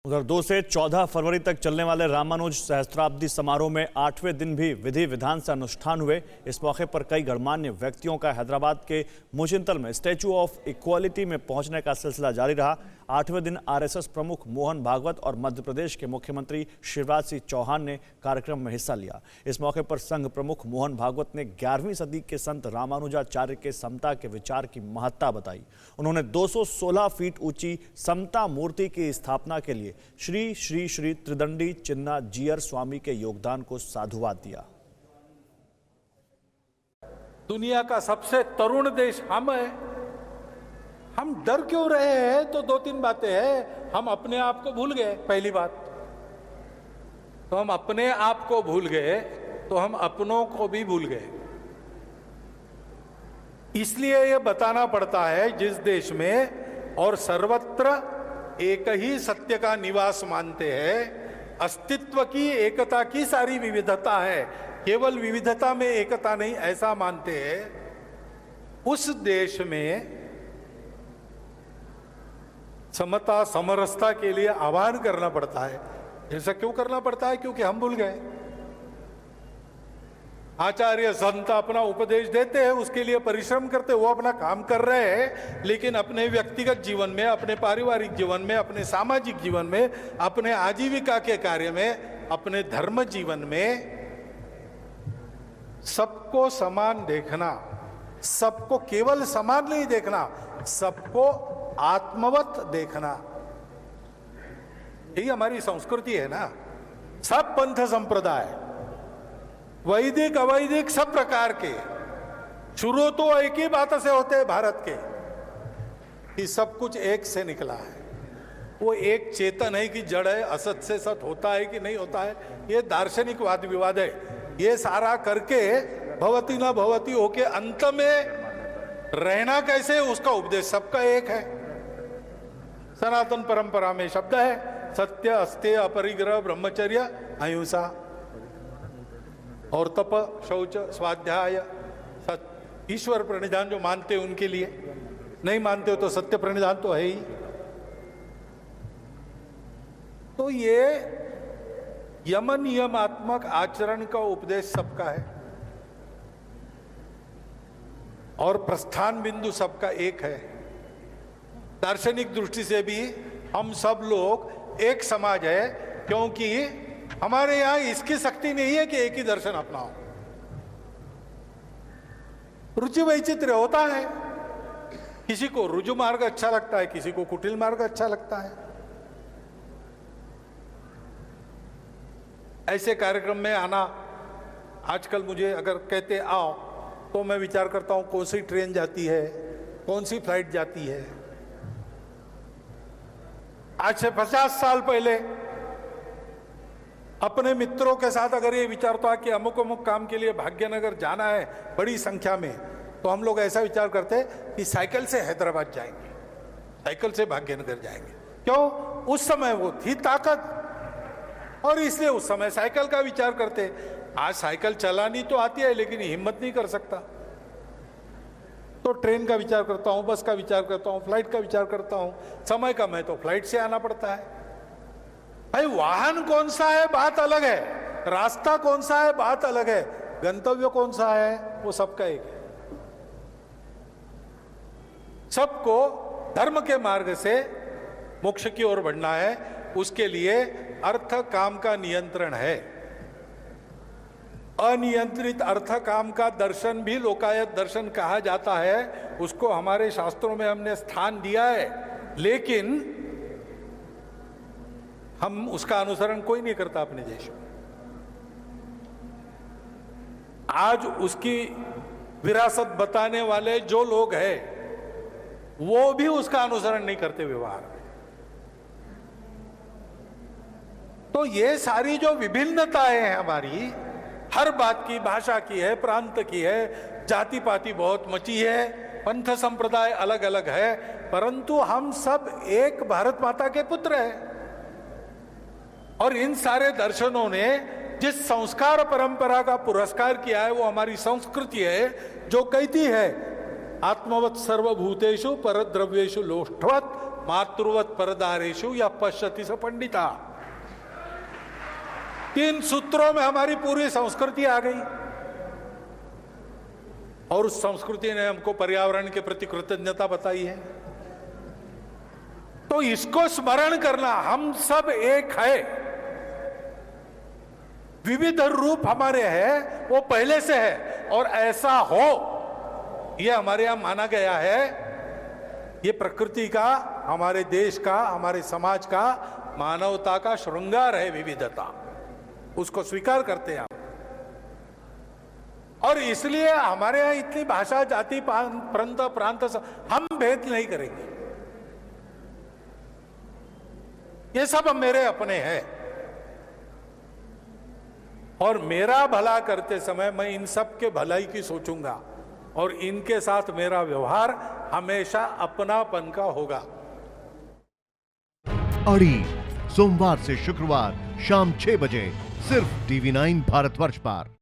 उधर 2 से 14 फरवरी तक चलने वाले रामानुज सहस्त्राब्दी समारोह में 8वें दिन भी विधि विधान से अनुष्ठान हुए। इस मौके पर कई गणमान्य व्यक्तियों का हैदराबाद के मुचिंतल में स्टैच्यू ऑफ इक्वालिटी में पहुंचने का सिलसिला जारी रहा। 8वें दिन आरएसएस प्रमुख मोहन भागवत और मध्य प्रदेश के मुख्यमंत्री शिवराज सिंह चौहान ने कार्यक्रम में हिस्सा लिया। इस मौके पर संघ प्रमुख मोहन भागवत ने 11वीं सदी के संत रामानुजाचार्य के समता के विचार की महत्ता बताई। उन्होंने 216 फीट ऊंची समता मूर्ति की स्थापना के लिए श्री श्री श्री त्रिदंडी चिन्ना जीयर स्वामी के योगदान को साधुवाद दिया। दुनिया का सबसे तरुण देश हम है। हम डर क्यों रहे हैं? तो 2-3 बातें हैं। हम अपने आप को भूल गए, पहली बात तो हम अपने आप को भूल गए, तो हम अपनों को भी भूल गए। इसलिए यह बताना पड़ता है जिस देश में और सर्वत्र एक ही सत्य का निवास मानते हैं, अस्तित्व की एकता की सारी विविधता है, केवल विविधता में एकता नहीं ऐसा मानते हैं, उस देश में समता समरसता के लिए आह्वान करना पड़ता है। ऐसा क्यों करना पड़ता है? क्योंकि हम भूल गए। आचार्य संत अपना उपदेश देते हैं, उसके लिए परिश्रम करते, वो अपना काम कर रहे हैं, लेकिन अपने व्यक्तिगत जीवन में, अपने पारिवारिक जीवन में, अपने सामाजिक जीवन में, अपने आजीविका के कार्य में, अपने धर्म जीवन में सबको समान देखना, सबको केवल समान नहीं देखना, सबको आत्मवत देखना, यही हमारी संस्कृति है ना। सब पंथ संप्रदाय, वैदिक अवैदिक सब प्रकार के, शुरू तो एक ही बात से होते हैं भारत के कि सब कुछ एक से निकला है। वो एक चेतन है कि जड़ है, असत से सत होता है कि नहीं होता है, ये दार्शनिक वाद विवाद है। ये सारा करके भवती न भवती होके अंत में रहना कैसे, उसका उपदेश सबका एक है। सनातन परंपरा में शब्द है सत्य, अस्तेय, अपरिग्रह, ब्रह्मचर्य, अहिंसा और तप, शौच, स्वाध्याय, ईश्वर प्रणिधान जो मानते हो उनके लिए, नहीं मानते हो तो सत्य प्रणिधान तो है ही। तो ये यम नियमात्मक आचरण का उपदेश सबका है और प्रस्थान बिंदु सबका एक है। दार्शनिक दृष्टि से भी हम सब लोग एक समाज है, क्योंकि हमारे यहां इसकी शक्ति नहीं है कि एक ही दर्शन अपनाओ। रुचि वैचित्र्य होता है, किसी को रुजु मार्ग अच्छा लगता है, किसी को कुटिल मार्ग अच्छा लगता है। ऐसे कार्यक्रम में आना, आजकल मुझे अगर कहते आओ तो मैं विचार करता हूं कौन सी ट्रेन जाती है, कौन सी फ्लाइट जाती है। आज से 50 साल पहले अपने मित्रों के साथ अगर ये विचारता कि अमुक अमुक काम के लिए भाग्यनगर जाना है बड़ी संख्या में, तो हम लोग ऐसा विचार करते कि साइकिल से हैदराबाद जाएंगे, साइकिल से भाग्यनगर जाएंगे। क्यों? उस समय वो थी ताकत और इसलिए उस समय साइकिल का विचार करते। आज साइकिल चलानी तो आती है लेकिन हिम्मत नहीं कर सकता, तो ट्रेन का विचार करता हूं, बस का विचार करता हूं, फ्लाइट का विचार करता हूं। समय कम है तो फ्लाइट से आना पड़ता है। भाई वाहन कौन सा है बात अलग है, रास्ता कौन सा है बात अलग है, गंतव्य कौन सा है वो सबका एक है। सबको धर्म के मार्ग से मोक्ष की ओर बढ़ना है, उसके लिए अर्थ काम का नियंत्रण है। अनियंत्रित अर्थ काम का दर्शन भी लोकायत दर्शन कहा जाता है, उसको हमारे शास्त्रों में हमने स्थान दिया है, लेकिन हम उसका अनुसरण कोई नहीं करता अपने देश में। आज उसकी विरासत बताने वाले जो लोग हैं वो भी उसका अनुसरण नहीं करते व्यवहार में। तो ये सारी जो विभिन्नताएं हैं हमारी, हर बात की, भाषा की है, प्रांत की है, जाति पाति बहुत मची है, पंथ संप्रदाय अलग अलग है, परंतु हम सब एक भारत माता के पुत्र हैं। और इन सारे दर्शनों ने जिस संस्कार परंपरा का पुरस्कार किया है वो हमारी संस्कृति है, जो कहती है आत्मवत् सर्वभूतेषु परद्रव्येषु लोष्ठवत् मातृवत परदारेषु या पश्यति स पंडिता। 3 सूत्रों में हमारी पूरी संस्कृति आ गई और उस संस्कृति ने हमको पर्यावरण के प्रति कृतज्ञता बताई है। तो इसको स्मरण करना, हम सब एक है, विविध रूप हमारे हैं, वो पहले से है और ऐसा हो ये हमारे यहां माना गया है। ये प्रकृति का, हमारे देश का, हमारे समाज का, मानवता का श्रृंगार है विविधता, उसको स्वीकार करते हैं हम। और इसलिए हमारे यहां इतनी भाषा, जाति, प्रांत हम भेद नहीं करेंगे। ये सब मेरे अपने हैं और मेरा भला करते समय मैं इन सब के भलाई की सोचूंगा और इनके साथ मेरा व्यवहार हमेशा अपनापन का होगा। अड़ी सोमवार से शुक्रवार शाम 6 बजे सिर्फ TV9 भारतवर्ष पर।